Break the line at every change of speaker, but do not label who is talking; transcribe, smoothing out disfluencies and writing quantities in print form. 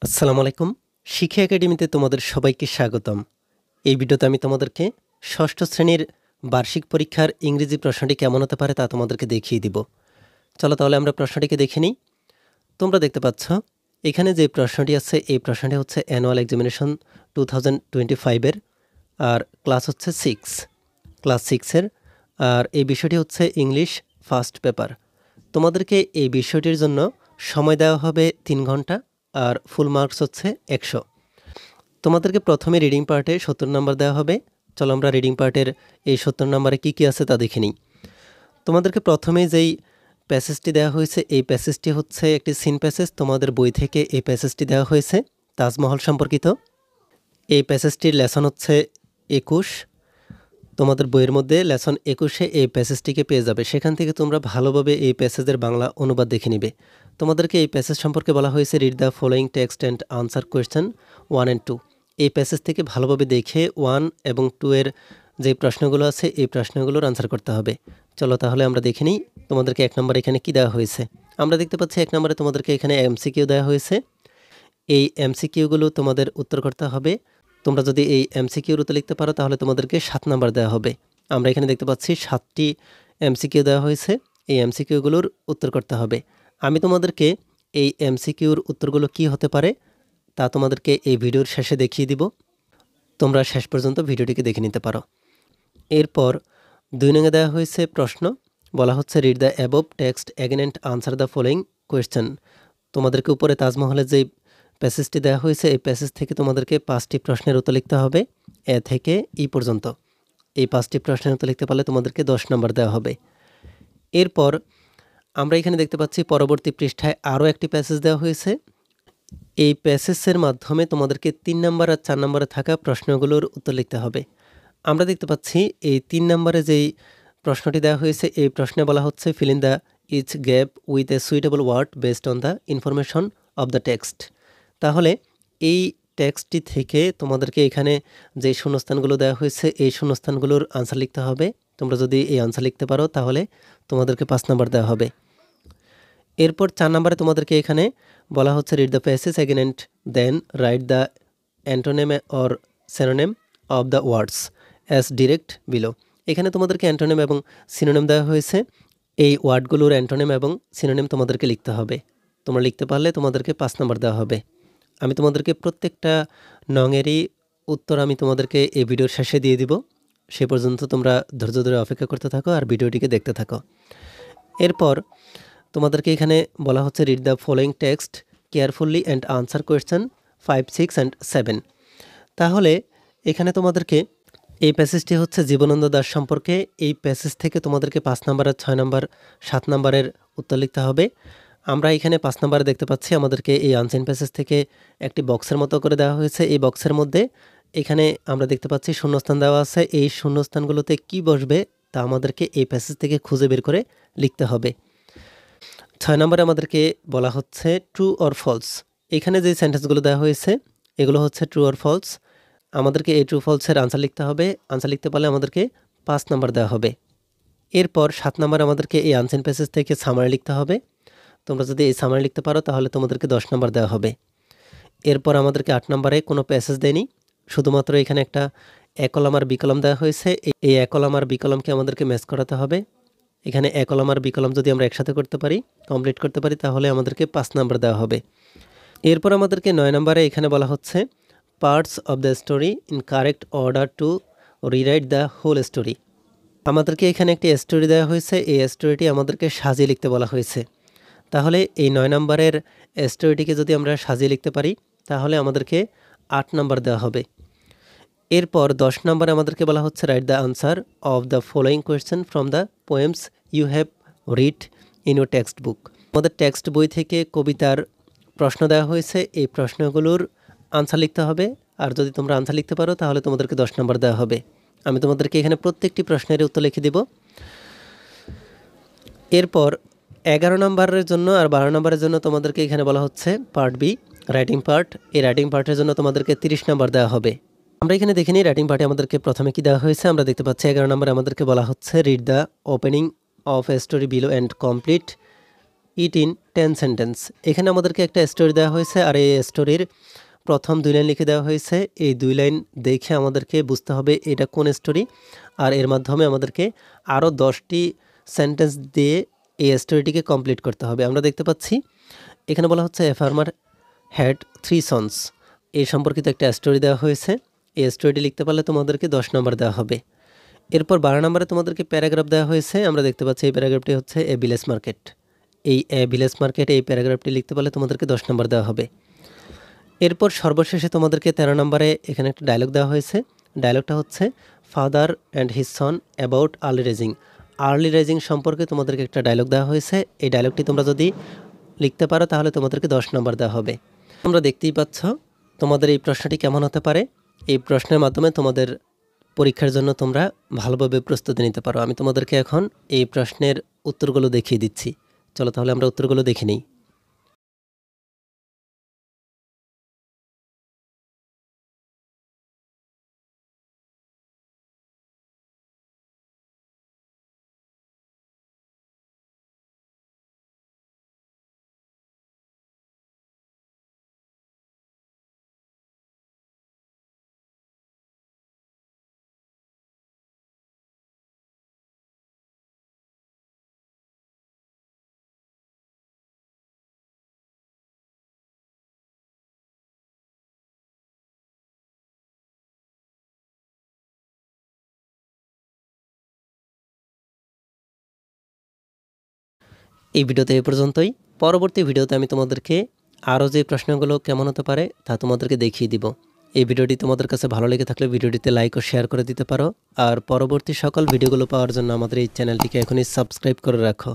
আসসালামু আলাইকুম। শিক্ষা একাডেমিতে তোমাদের সবাইকে স্বাগতম। এই ভিডিওতে আমি তোমাদেরকে ষষ্ঠ শ্রেণীর বার্ষিক পরীক্ষার ইংরেজি প্রশ্নটি কেমন হতে পারে তা তোমাদেরকে দেখিয়ে দিব। চলো তাহলে আমরা প্রশ্নটিকে দেখে নিই। তোমরা দেখতে পাচ্ছ এখানে যে প্রশ্নটি আছে এই প্রশ্নটি হচ্ছে অ্যানুয়াল এক্সামিনেশন 2025 এর, আর ক্লাস হচ্ছে ক্লাস 6 এর, আর এই বিষয়টি হচ্ছে ইংলিশ ফার্স্ট পেপার। তোমাদেরকে এই বিষয়টির জন্য সময় দেওয়া হবে 3 ঘন্টা, আর ফুল মার্কস হচ্ছে 100। তোমাদেরকে প্রথমে রিডিং পার্টে 70 নাম্বার দেওয়া হবে। চলো আমরা রিডিং পার্টের এই 70 নাম্বারে কী কী আছে তা দেখে নিই। তোমাদেরকে প্রথমে যেই প্যাসেজটি দেওয়া হয়েছে এই প্যাসেজটি হচ্ছে একটি সিন প্যাসেজ। তোমাদের বই থেকে এই প্যাসেজটি দেওয়া হয়েছে তাজমহল সম্পর্কিত। এই প্যাসেজটির লেসন হচ্ছে 21। তোমাদের বইয়ের মধ্যে লেসন 21-এ এই প্যাসেজটিকে পেয়ে যাবে। সেখান থেকে তোমরা ভালোভাবে এই প্যাসেজের বাংলা অনুবাদ দেখে নিবে। তোমাদেরকে এই প্যাসেজ সম্পর্কে বলা হয়েছে read the following text and answer question 1 and 2। এই প্যাসেজ থেকে ভালোভাবে দেখে 1 এবং 2 এর যে প্রশ্নগুলো আছে এই প্রশ্নগুলোর আনসার করতে হবে। চলো তাহলে আমরা দেখে নিই তোমাদেরকে 1 নম্বরে এখানে কী দেওয়া হয়েছে। আমরা দেখতে পাচ্ছি 1 নম্বরে তোমাদেরকে এখানে এমসিকিউ দেওয়া হয়েছে। এই এমসিকিউগুলো তোমাদের উত্তর করতে হবে। তোমরা যদি এই এমসিকিউর উত্তর লিখতে পারো তাহলে তোমাদেরকে 7 নাম্বার দেওয়া হবে। আমরা এখানে দেখতে পাচ্ছি 7টি এমসিকিউ দেওয়া হয়েছে। এই এমসিকিউগুলোর উত্তর করতে হবে। আমি তোমাদেরকে এই এমসিকিউর উত্তরগুলো কি হতে পারে তা তোমাদেরকে এই ভিডিওর শেষে দেখিয়ে দিব। তোমরা শেষ পর্যন্ত ভিডিওটিকে দেখে নিতে পারো। এরপর 2 নঙে দেওয়া হয়েছে প্রশ্ন, বলা হচ্ছে read the above text again and answer the following question. তোমাদেরকে উপরে তাজমহলের যেই প্যাসেজটি দেওয়া হয়েছে এই প্যাসেজ থেকে তোমাদেরকে 5টি প্রশ্নের উত্তর লিখতে হবে এ থেকে ই পর্যন্ত। এই 5টি প্রশ্নের উত্তর লিখতে পারলে তোমাদেরকে 10 নম্বর দেওয়া হবে। এরপর আমরা এখানে দেখতে পাচ্ছি পরবর্তী পৃষ্ঠায় আরও একটি প্যাসেজ দেওয়া হয়েছে। এই প্যাসেজের মাধ্যমে তোমাদেরকে 3 নম্বর আর 4 নম্বরে থাকা প্রশ্নগুলোর উত্তর লিখতে হবে। আমরা দেখতে পাচ্ছি এই 3 নম্বরে যেই প্রশ্নটি দেওয়া হয়েছে এই প্রশ্নে বলা হচ্ছে fill in the each gap with a suitable word based on the information of the text. তাহলে এই টেক্সটটি থেকে তোমাদেরকে এখানে যে শূন্যস্থানগুলো দেওয়া হয়েছে এই শূন্যস্থানগুলোর আনসার লিখতে হবে। তোমরা যদি এই আনসার লিখতে পারো তাহলে তোমাদেরকে 5 নাম্বার দেওয়া হবে। এরপর 4 নম্বরে তোমাদেরকে এখানে বলা হচ্ছে read the passage again and then write the antonym or synonym of the words as direct below. এখানে তোমাদেরকে অ্যান্টোনেম এবং সিনোনিম দেওয়া হয়েছে। এই ওয়ার্ডগুলোর অ্যান্টোনেম এবং সিনোনিম তোমাদেরকে লিখতে হবে। তোমরা লিখতে পারলে তোমাদেরকে 5 নাম্বার দেওয়া হবে। আমি তোমাদেরকে প্রত্যেকটা নঙেরই উত্তর আমি তোমাদেরকে এই ভিডিওর শেষে দিয়ে দিব। সে পর্যন্ত তোমরা ধৈর্য ধরে অপেক্ষা করতে থাকো আর ভিডিওটিকে দেখতে থাকো। এরপর তোমাদেরকে এখানে বলা হচ্ছে read the following text carefully and answer question 5, 6 and 7। তাহলে এখানে তোমাদেরকে এই প্যাসেজটি হচ্ছে জীবনানন্দ দাশ সম্পর্কে। এই প্যাসেজ থেকে তোমাদেরকে 5 নাম্বার, 6 নাম্বার, 7 নাম্বারের উত্তর লিখতে হবে। আমরা এখানে 5 নাম্বারে দেখতে পাচ্ছি আমাদেরকে এই আনসিন প্যাসেজ থেকে একটি বক্সের মতো করে দেওয়া হয়েছে। এই বক্সের মধ্যে এখানে আমরা দেখতে পাচ্ছি শূন্যস্থান দেওয়া আছে। এই শূন্যস্থানগুলোতে কি বসবে তা আমাদেরকে এই প্যাসেজ থেকে খুঁজে বের করে লিখতে হবে। 6 নম্বরে আমাদেরকে বলা হচ্ছে ট্রু অর ফলস। এখানে যে সেন্টেন্সগুলো দেওয়া হয়েছে এগুলো হচ্ছে ট্রু অর ফলস। আমাদেরকে এই ট্রু ফলসের আনসার লিখতে হবে। আনসার লিখতে পারলে আমাদেরকে 5 নাম্বার দেওয়া হবে। এরপর 7 নাম্বার আমাদেরকে এই আনসেন প্যাসেজ থেকে সামারি লিখতে হবে। তোমরা যদি এই সামারি লিখতে পারো তাহলে তোমাদেরকে 10 নাম্বার দেওয়া হবে। এরপর আমাদেরকে 8 নাম্বারে কোনো প্যাসেজ দেয়নি, শুধুমাত্র এখানে একটা এ কলাম আর বি কলাম দেওয়া হয়েছে। এই এ কলাম আর বি কলামকে আমাদেরকে ম্যাচ করাতে হবে। এখানে এ কলাম আর বি কলাম যদি আমরা একসাথে করতে পারি, কমপ্লিট করতে পারি, তাহলে আমাদেরকে 5 নাম্বার দেওয়া হবে। এরপর আমাদেরকে 9 নম্বরে এখানে বলা হচ্ছে parts of the story in correct order to rewrite the whole story. আমাদেরকে এখানে একটি স্টোরি দেওয়া হয়েছে। এই স্টোরিটি আমাদেরকে সাজিয়ে লিখতে বলা হয়েছে। তাহলে এই 9 নম্বরের স্টোরিটিকে যদি আমরা সাজিয়ে লিখতে পারি তাহলে আমাদেরকে 8 নাম্বার দেওয়া হবে। এরপর 10 নম্বরে আমাদেরকে বলা হচ্ছে write the answer of the following question from the poems you have read in your text book. আমাদের টেক্সট বই থেকে কবিতার প্রশ্ন দেওয়া হয়েছে। এই প্রশ্নগুলোর আনসার লিখতে হবে। আর যদি তোমরা আনসার লিখতে পারো তাহলে তোমাদেরকে 10 নম্বর দেওয়া হবে। আমি তোমাদেরকে এখানে প্রত্যেকটি প্রশ্নের উত্তর লিখে দেব। এরপর 11 নম্বরের জন্য আর 12 নম্বরের জন্য তোমাদেরকে এখানে বলা হচ্ছে পার্ট বি রাইটিং পার্ট। এই রাইটিং পার্টের জন্য তোমাদেরকে 30 নম্বর দেওয়া হবে। আমরা এখানে দেখে নিই রাইটিং পার্টে আমাদেরকে প্রথমে কি দেওয়া হয়েছে। আমরা দেখতে পাচ্ছি 11 নম্বরে আমাদেরকে বলা হচ্ছে read the opening of a story below and complete it in 10 sentence. এখানে আমাদেরকে একটা স্টোরি দেওয়া হয়েছে আর এই স্টোরির প্রথম 2 লাইন লিখে দেওয়া হয়েছে। এই 2 লাইন দেখে আমাদেরকে বুঝতে হবে এটা কোন স্টোরি, আর এর মাধ্যমে আমাদেরকে আরও 10টি সেন্টেন্স দিয়ে এই স্টোরিটিকে কমপ্লিট করতে হবে। আমরা দেখতে পাচ্ছি এখানে বলা হচ্ছে এ ফার্মার হ্যাড 3 সন্স। এই সম্পর্কিত একটা স্টোরি দেওয়া হয়েছে। এই স্টোরিটি লিখতে পারলে তোমাদেরকে 10 নম্বর দেওয়া হবে। এরপর 12 নম্বরে তোমাদেরকে প্যারাগ্রাফ দেওয়া হয়েছে। আমরা দেখতে পাচ্ছি এই প্যারাগ্রাফটি হচ্ছে এ ভিলেজ মার্কেট। এই এ ভিলেজ মার্কেট এই প্যারাগ্রাফটি লিখতে পারলে তোমাদেরকে 10 নম্বর দেওয়া হবে। এরপর সর্বশেষে তোমাদেরকে 13 নম্বরে এখানে একটা ডায়লগ দেওয়া হয়েছে। ডায়লগটা হচ্ছে father and his son about early raising. Early raising সম্পর্কে তোমাদেরকে একটা ডায়লগ দেওয়া হয়েছে। এই ডায়লগটি তোমরা যদি লিখতে পারো তাহলে তোমাদেরকে 10 নম্বর দেওয়া হবে। তোমরা দেখতেই পাচ্ছ তোমাদের এই প্রশ্নটি কেমন হতে পারে। এই প্রশ্নের মাধ্যমে তোমাদের পরীক্ষার জন্য তোমরা ভালোভাবে প্রস্তুতি নিতে পারো। আমি তোমাদেরকে এখন এই প্রশ্নের উত্তরগুলো দেখিয়ে দিচ্ছি। চলো তাহলে আমরা উত্তরগুলো দেখে নিই। এই ভিডিওতে এই পর্যন্তই। পরবর্তী ভিডিওতে আমি তোমাদেরকে আরও যে প্রশ্নগুলো কেমন হতে পারে তা তোমাদেরকে দেখিয়ে দিব। এই ভিডিওটি তোমাদের কাছে ভালো লেগে থাকলে ভিডিওটিতে লাইক ও শেয়ার করে দিতে পারো। আর পরবর্তী সকল ভিডিওগুলো পাওয়ার জন্য আমাদের এই চ্যানেলটিকে এখনই সাবস্ক্রাইব করে রাখো।